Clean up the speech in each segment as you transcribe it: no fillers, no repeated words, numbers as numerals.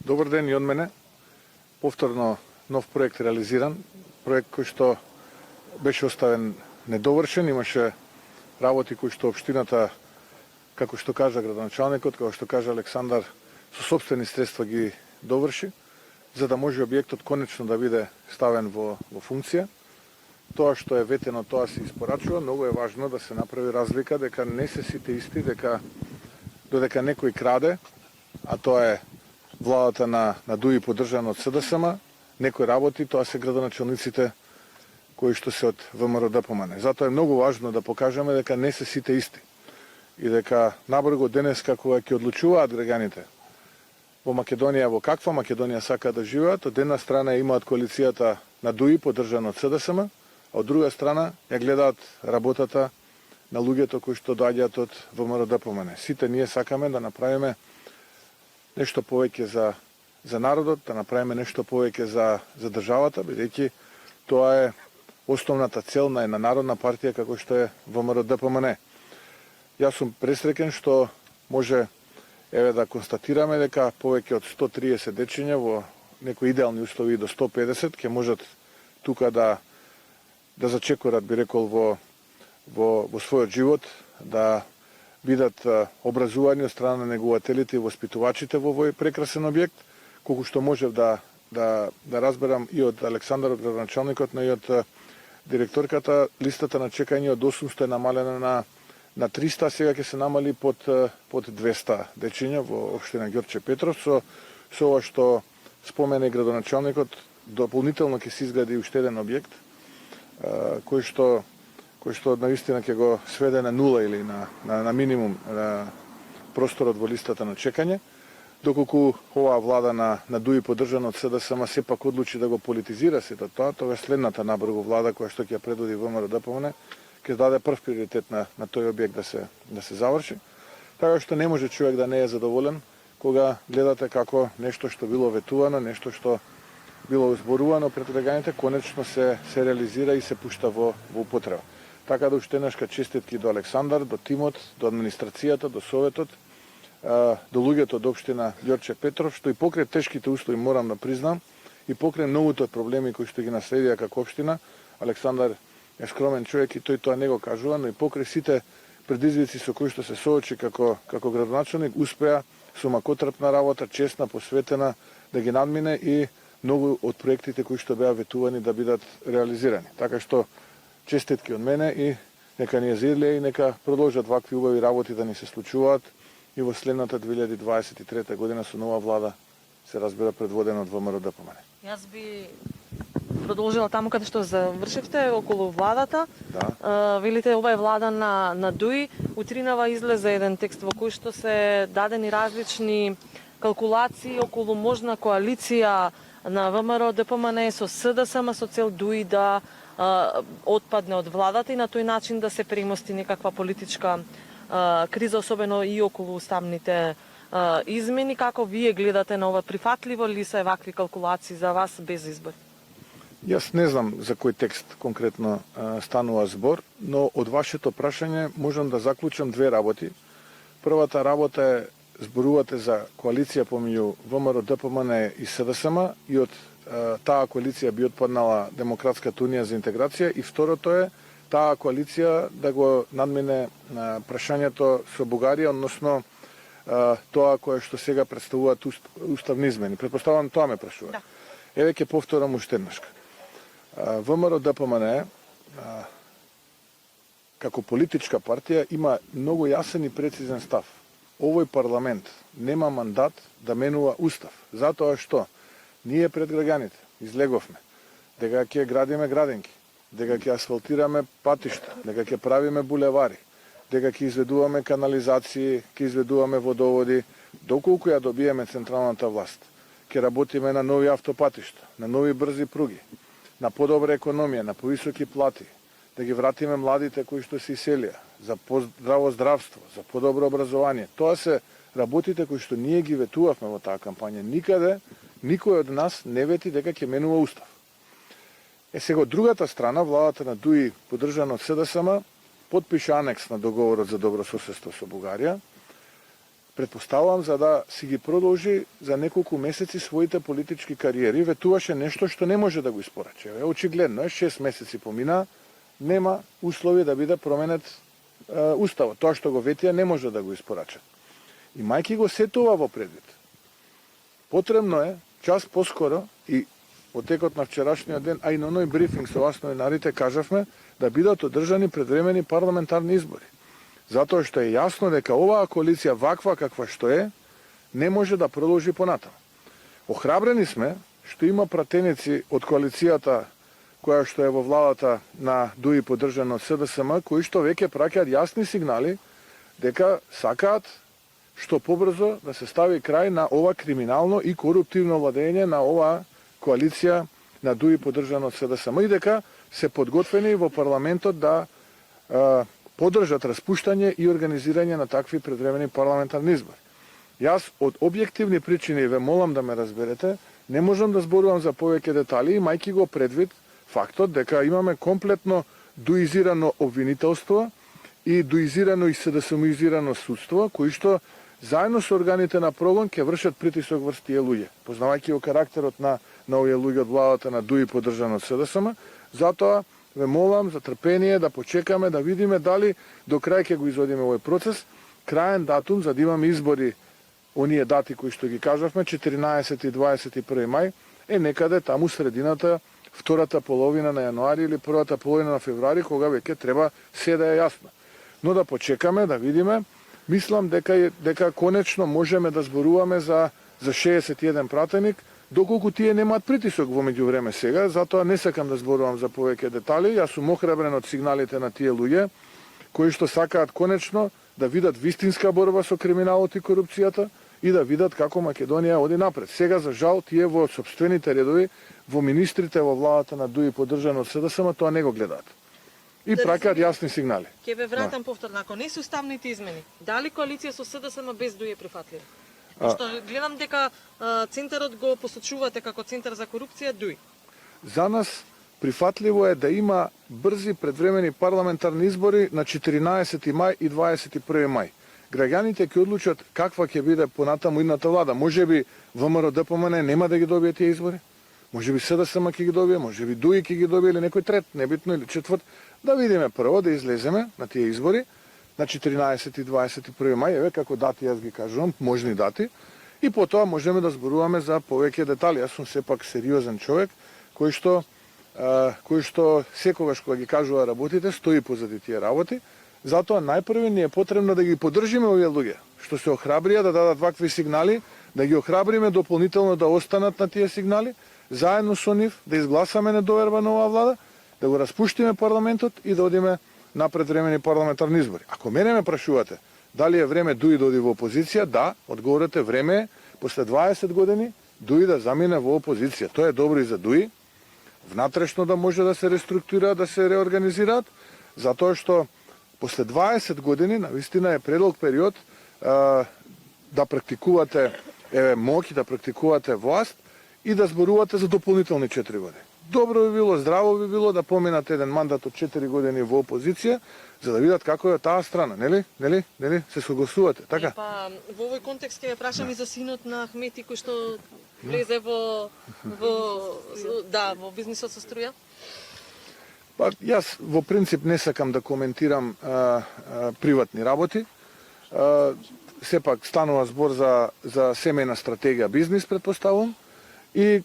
Добар ден и од мене. Повторно нов проект реализиран. Проект кој што беше оставен недовршен, имаше работи кои што општината, како што кажа градоначалникот, како што кажа Александар, со сопствени средства ги доврши, за да може објектот конечно да биде ставен во функција. Тоа што е ветено, тоа се испорачува. Многу е важно да се направи разлика, дека не се сите исти, додека некој краде, а тоа е владата на ДУИ поддржана од СДСМ, некои работи, тоа се градоначалниците кои што се од ВМРО ДПМН. Затоа е многу важно да покажеме дека не се сите исти и дека набрзо денеска кога ќе одлучуваат граѓаните во Македонија, во каква Македонија сакаат да живеат, од една страна имаат коалицијата на ДУИ поддржана од СДСМ, а од друга страна ја гледаат работата на луѓето кои што доаѓаат од ВМРО ДПМН. Сите ние сакаме да направиме нешто повеќе за народот, да направиме нешто повеќе за државата, бидејќи тоа е основната цел на една народна партија како што е ВМРО ДПМН. Јас сум пресреќен што може да констатираме дека повеќе од 130 дечиња во некои идеални услови до 150 ќе можат тука да зачекорат, би рекол, во својот живот, да бидат образувани од страна на негователите и воспитувачите во овој прекрасен објект, колку што можев да разберам и од Александар, од градоначалникот, но и од директорката, листата на чекање од 800 е намалена на 300, сега ќе се намали под 200 дечиња во општина Ѓорче Петров. Со ова што спомена и градоначалникот, дополнително ќе се изгради уште еден објект, кој што наистина ќе го сведе на нула или на минимум просторот во листата на чекање, доколку оваа влада на ДУИ поддржана од СДСМ сепак одлучи да го политизира сето тоа, тогаш следната набрзо влада која што ќе предводи ВМРО ДПМН ќе даде прв приоритет на тој објект да се заврши. Така што не може човек да не е задоволен кога гледате како нешто што било ветувано, нешто што било зборувано пред граѓаните, конечно се реализира и се пушта во употреба. Така да уште еднашка честитки до Александар, до тимот, до администрацијата, до советот, до луѓето од општина Ѓорче Петров, што и покрај тешките услови морам да признам, и покрај многуто проблеми кои што ги наследија како општина, Александар е скромен човек и тој тоа не го кажува, но и покрај сите предизвици со кои што се соочи како градоначалник, успеа со макотрпна работа, честна, посветена, да ги надмине и многу од проектите кои што беа ветувани да бидат реализирани. Така што честитки од мене и нека ни зирле и нека продолжат вакви убави работи да ни се случуваат и во следната 2023 година со нова влада, се разбира, предводена од ВМРО ДПМН. Јас би продолжила таму каде што завршивте, околу владата. Да. Велите, ова е влада на ДУИ. Утринава излезе еден текст во кој што се дадени различни калкулации околу можна коалиција на ВМРО ДПМН со СДСМ со цел ДУИ да отпадне од владата и на тој начин да се премости некаква политичка криза, особено и околу уставните измени. Како вие гледате на ова? Прифатливо ли се вакви калкулации за вас без избор? Јас не знам за кој текст конкретно станува збор, но од вашето прашање можам да заклучам две работи. Првата работа е зборувате за коалиција помеѓу ВМРО ДПМН и СДСМ и од таа коалиција би отпаднала Демократската унија за интеграција, и второто е таа коалиција да го надмине прашањето со Бугарија, односно тоа кое што сега представуваат уставни измени. Претпоставувам тоа ме прашува. Да. Еве ќе повторам уште еднашка. ВМРО ДПМН како политичка партија има многу јасен и прецизен став. Овој парламент нема мандат да менува устав, затоа што ние пред граѓаните излеговме дека ќе градиме градинки, дека ќе асфалтираме патишта, дека ќе правиме булевари, дека ќе изведуваме канализации, ќе изведуваме водоводи, доколку ја добиеме централната власт. Ќе работиме на нови автопатишта, на нови брзи пруги, на подобра економија, на повисоки плати, да ги вратиме младите кои што се иселија, за поздраво здравство, за подобро образование. Тоа се работите кои што ние ги ветувавме во таа кампања. Никаде никој од нас не вети дека ќе менува устав. Сега од другата страна, владата на ДУИ, поддржана од СДСМ, подпиша анекс на договорот за добрососедство со Бугарија, Предпоставувам за да си ги продолжи за неколку месеци своите политички кариери, ветуваше нешто што не може да го испораче. Очигледно е, 6 месеци помина, нема услови да биде променет уставот. Тоа што го ветија не може да го испорача. И мајки го се тоа во предвид. Потребно е, час поскоро и во текот на вчерашниот ден, а и на оној брифинг со вас новинарите кажавме да бидат одржани предвремени парламентарни избори. Затоа што е јасно дека оваа коалиција ваква каква што е, не може да продолжи понатаму. Охрабрени сме што има пратеници од коалицијата која што е во владата на ДУИ поддржана од СДСМ, кои што веќе праќаат јасни сигнали дека сакаат што побрзо да се стави крај на ова криминално и коруптивно владење на оваа коалиција на ДУИ поддржана од СДСМ и дека се подготвени во парламентот да поддржат распуштање и организирање на такви предвремени парламентарни избори. Јас од објективни причини ве молам да ме разберете, не можам да зборувам за повеќе детали, мајки го предвид фактот дека имаме комплетно дуизирано обвинителство и дуизирано и СДСМизирано судство, кои што заедно со органите на прогон ќе вршат притисок врз тие луѓе, познавајќи го карактерот на овие луѓе од владата на ДУИ поддржано од СДСМ. Затоа ве молам за трпение да почекаме да видиме дали до крај ќе го изводиме овој процес. Краен датум за да имаме избори, оние дати кои што ги кажавме, 14 и 21 мај, е некаде таму средината, втората половина на јануари или првата половина на февруари, кога веќе треба се да е јасно. Но да почекаме, да видиме. Мислам дека конечно можеме да зборуваме за 61 пратеник, доколку тие немаат притисок во меѓувреме сега, затоа не сакам да зборувам за повеќе детали. Јас сум охрабрен од сигналите на тие луѓе кои што сакаат конечно да видат вистинска борба со криминалот и корупцијата и да видат како Македонија оди напред. Сега за жал тие во сопствените редови, во министрите во владата на ДУИ поддржано од СДСМ тоа не го гледаат. И праќаат јасни сигнали. Ќе ве вратам повторно, ако не се уставните измени, дали коалиција со СДСМ без ДУИ е прифатлива? Што гледам дека центарот го посочувате како центар за корупција ДУИ. За нас прифатливо е да има брзи предвремени парламентарни избори на 14 мај и 21 мај. Граѓаните ќе одлучат каква ќе биде понатаму идната влада. Можеби ВМРО ДПМН нема да ги добие тие избори. Можеби СДСМ ќе ги добие, можеби ДУИ ќе ги добие или некој трет, небитно, или четврт. Да видиме прво, да излеземе на тие избори на 14 и 21 мај, еве како дати јас ги кажувам, можни дати, и потоа можеме да зборуваме за повеќе детали. Јас сум сепак сериозен човек кој што секогаш кога ги кажува работите стои позади тие работи. Затоа најпрви ни е потребно да ги поддржиме овие луѓе што се охрабрија да дадат вакви сигнали, да ги охрабриме дополнително да останат на тие сигнали, заедно со нив да изгласаме недоверба на оваа влада, да го распуштиме парламентот и да одиме на предвремени парламентарни избори. Ако мене ме прашувате дали е време ДУИ да оди во опозиција, да, одговорот е време е после 20 години ДУИ да замине во опозиција. Тоа е добро и за ДУИ, внатрешно да може да се реструктурираат, да се реорганизираат, затоа што после 20 години навистина е предлог период да практикувате моќ, да практикувате власт и да зборувате за дополнителни 4 години. Добро би било, здраво би било да поминате еден мандат од 4 години во опозиција, за да видат како е таа страна, нели? Се согласувате, така? Па во овој контекст ќе ве прашам и за синот на Ахмети кој што влезе во бизнисот со струја. Па јас во принцип не сакам да коментирам приватни работи. Сепак станува збор за семејна стратегија бизнис, предпоставувам, и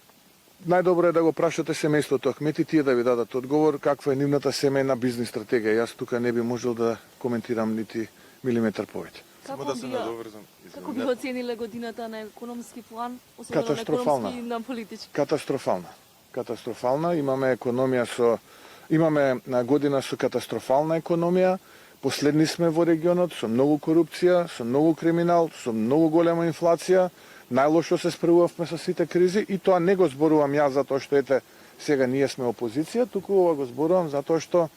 најдобро е да го прашате семејството Ахмети, тие да ви дадат одговор каква е нивната семејна бизнис стратегија. Јас тука не би можел да коментирам нити милиметар повеќе. Како би оцениле годината на економски план, особено на Катастрофална. економски и на политички? Катастрофална. Имаме година со катастрофална економија. Последни сме во регионот со многу корупција, со многу криминал, со многу голема инфлација. Најлошо се справувавме со сите кризи и тоа не го зборувам јас затоа што сега ние сме опозиција, туку ова го зборувам затоа што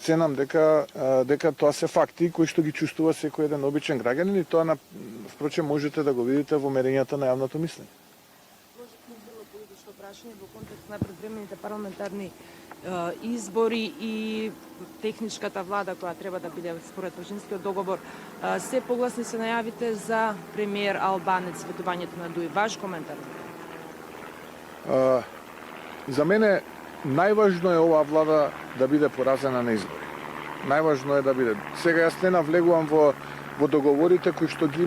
ценам дека тоа се факти кои што ги чувствува секој еден обичен граѓанин и тоа впрочем можете да го видите во мерењата на јавното мислење. прашање во контекст на предвремените парламентарни избори и техничката влада која треба да биде според Пашинскиот договор. Се погласни се најавите за премиер Албанец ветувањето на ДУИ. Ваш коментар? За мене најважно е оваа влада да биде поразена на избори. Најважно е да биде. Сега јас не навлегувам во договорите кои што ги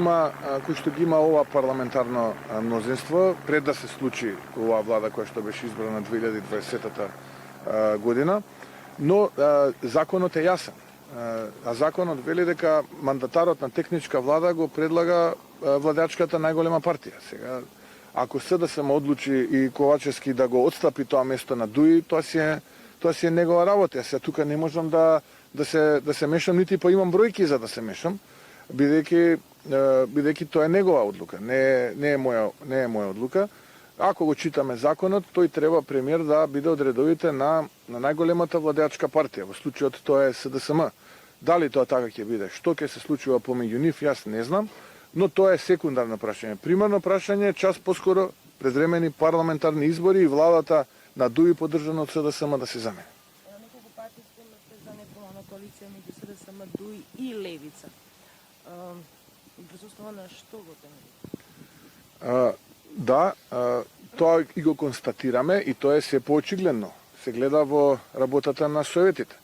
има ова парламентарно мнозинство пред да се случи оваа влада која што беше избрана 2020 година, но законот е јасен. А законот вели дека мандатарот на техничка влада го предлага владачката најголема партија. Сега, ако СДСМ одлучи и Ковачевски да го отстапи тоа место на ДУИ, тоа си е негова работа. Јас тука не можам да се мешам, нити па имам бројки за да се мешам, бидејќи тоа е негова одлука, не е моја одлука. Ако го читаме законот, тој треба премиер да биде од редовите на најголемата владеачка партија. Во случајот тоа е СДСМ. Дали тоа така ќе биде? Што ќе се случува помеѓу нив, јас не знам, но тоа е секундарно прашање. Примерно прашање е час поскоро предвремени парламентарни избори и владата на ДУИ поддржана од СДСМ да се замени. Неколку пати спомнавте за неформална коалиција меѓу СДСМ, ДУИ и Левица. Врз основа на што го темели? Да, тоа и го констатираме и тоа е се поочигледно. Се гледа во работата на советите.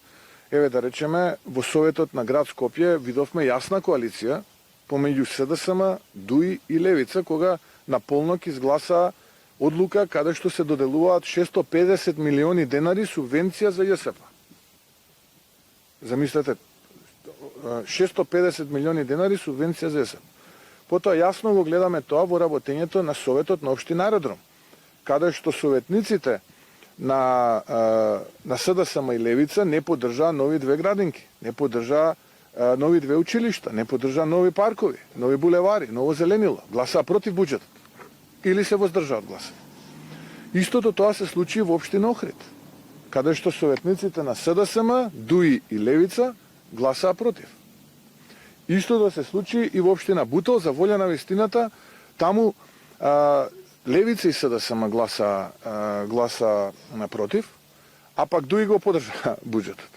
Еве да речеме, во Советот на град Скопје видовме јасна коалиција помеѓу СДСМ, ДУИ и Левица, кога наполно ќе изгласа одлука каде што се доделуваат 650 милиони денари субвенција за ЈСП. Замислете, 650 милиони денари субвенција за ЈСП. Потоа јасно го гледаме тоа во работењето на Советот на Општина Аеродром, каде што советниците на СДСМ и Левица не поддржаа нови две градинки, не поддржаа нови две училишта, не поддржаа нови паркови, нови булевари, ново зеленило, гласаа против буџетот или се воздржаа од гласа. Истото тоа се случи во Општина Охрид, каде што советниците на СДСМ, ДУИ и Левица гласаа против. Истото се случи и во Општина Бутол, за волја на вистината, таму Левица и СДСМ гласа против, а пак ДУИ го поддржа буџетот.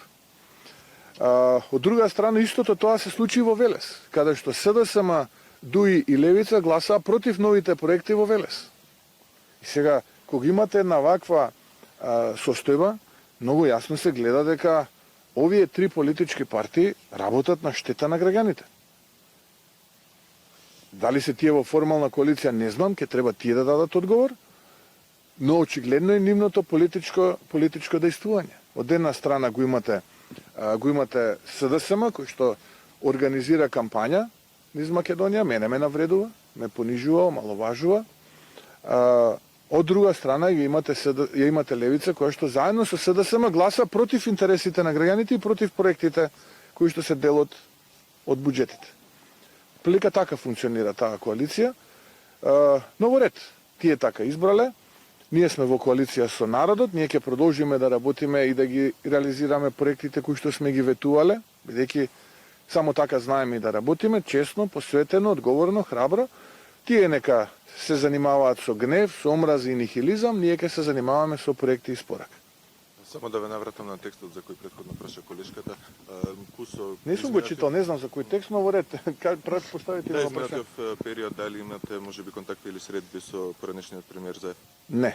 Од друга страна, истото тоа се случи во Велес, каде што СДСМ, ДУИ и Левица гласаа против новите проекти во Велес. И сега, кога имате една ваква состојба, многу јасно се гледа дека овие три политички партии работат на штета на граѓаните. Дали се тие во формална коалиција, не знам, ќе треба тие да дадат одговор, но очигледно е нивното политичко дејствување. Од една страна го имате СДСМ, кој што организира кампања низ Македонија, мене ме навредува, ме понижува, омаловажува. Од друга страна ја имате Левица, која што заедно со СДСМ гласа против интересите на граѓаните и против проектите кои што се дел од буџетите. Прилика така функционира таа коалиција, но во ред, тие така избрале, ние сме во коалиција со народот, ние ќе продолжиме да работиме и да ги реализираме проектите кои што сме ги ветувале, бидејќи само така знаеме и да работиме, честно, посветено, одговорно, храбро. Тие нека се занимаваат со гнев, со омраз и нихилизам, ние ќе се занимаваме со проекти и спорак. Само да ве навратам на текстот за кој претходно праша колешката. Кусо, не сум го читал, не знам за кој текст, но во ред, поставите да, во прашање. изминатиот период дали имате можеби контакти или средби со поранешниот премиер за? Не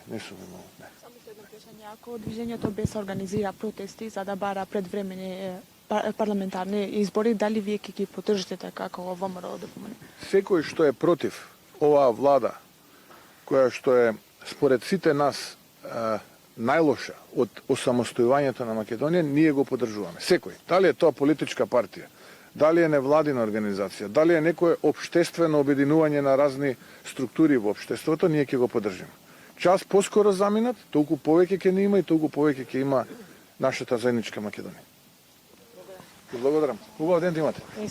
сум имал, не. Само со едно прашање, ако движењето БЕС организира протести за да бара предвремени парламентарни избори, дали вие ќе ги поддржите како ВМРО ДПМН? Секој што е против оваа влада, која што е според сите нас најлоша од осамостојувањето на Македонија, ние го поддржуваме. Секој. Дали е тоа политичка партија, дали е невладина организација, дали е некое општествено обединување на разни структури во општеството, ние ќе го поддржиме. Час поскоро заминат, толку повеќе ќе не има и толку повеќе ќе има нашата заедничка Македонија. Благодарам. Убав ден да имате.